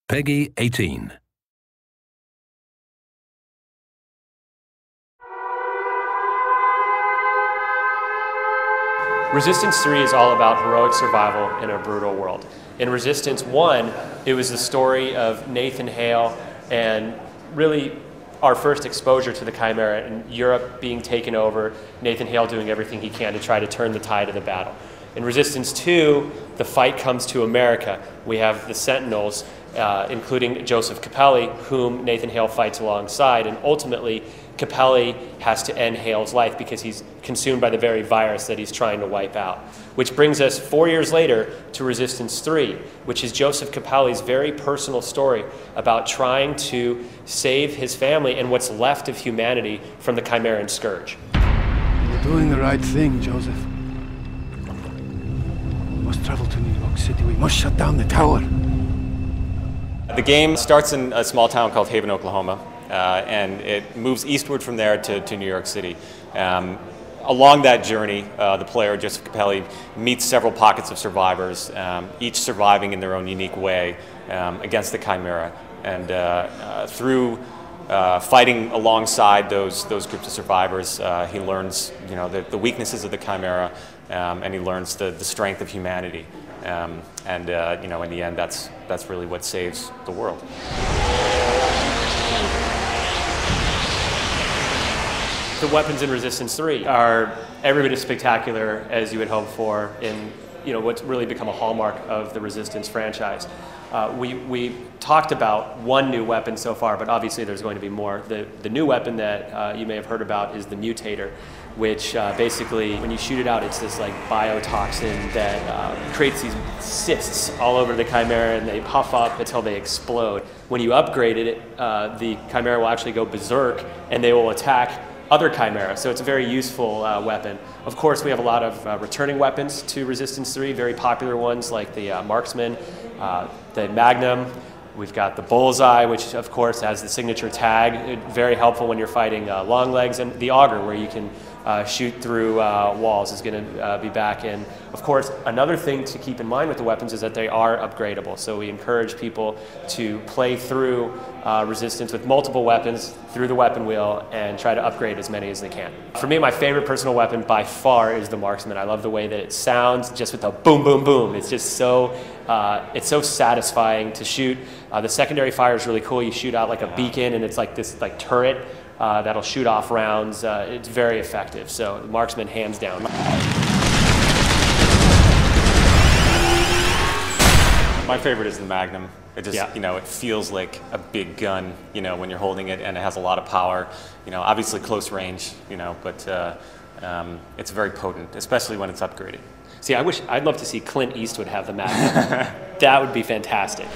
Peggy 18. Resistance 3 is all about heroic survival in a brutal world. In Resistance 1, it was the story of Nathan Hale and really our first exposure to the Chimera and Europe being taken over, Nathan Hale doing everything he can to try to turn the tide of the battle. In Resistance 2, the fight comes to America. We have the Sentinels, including Joseph Capelli, whom Nathan Hale fights alongside, and ultimately Capelli has to end Hale's life because he's consumed by the very virus that he's trying to wipe out. Which brings us 4 years later to Resistance 3, which is Joseph Capelli's very personal story about trying to save his family and what's left of humanity from the Chimeran scourge. You're doing the right thing, Joseph. We must travel to New York City. We must shut down the tower. The game starts in a small town called Haven, Oklahoma. And it moves eastward from there to New York City. Along that journey, the player, Joseph Capelli, meets several pockets of survivors, each surviving in their own unique way against the Chimera. And through fighting alongside those groups of survivors, he learns the weaknesses of the Chimera, and he learns the strength of humanity. In the end, that's really what saves the world. The weapons in Resistance 3 are every bit as spectacular as you would hope for in what's really become a hallmark of the Resistance franchise. We talked about one new weapon so far, but obviously there's going to be more. The new weapon that you may have heard about is the Mutator, which basically, when you shoot it out, it's this like biotoxin that creates these cysts all over the Chimera, and they puff up until they explode. When you upgrade it, the Chimera will actually go berserk, and they will attack other Chimera, so it's a very useful weapon. Of course, we have a lot of returning weapons to Resistance 3, very popular ones like the Marksman, the Magnum. We've got the Bullseye, which of course has the signature tag, very helpful when you're fighting long legs, and the Auger, where you can shoot through walls, is going to be back in. Of course, another thing to keep in mind with the weapons is that they are upgradable, so we encourage people to play through Resistance with multiple weapons through the weapon wheel and try to upgrade as many as they can. For me, my favorite personal weapon by far is the Marksman. I love the way that it sounds, just with the boom, boom, boom. It's just so, it's so satisfying to shoot. The secondary fire is really cool. You shoot out like a beacon, and it's like this turret that'll shoot off rounds. It's very effective. So the Marksman, hands down. My favorite is the Magnum. It just, it feels like a big gun, when you're holding it, and it has a lot of power. Obviously close range, but it's very potent, especially when it's upgraded. See, I'd love to see Clint Eastwood have the Magnum. That would be fantastic.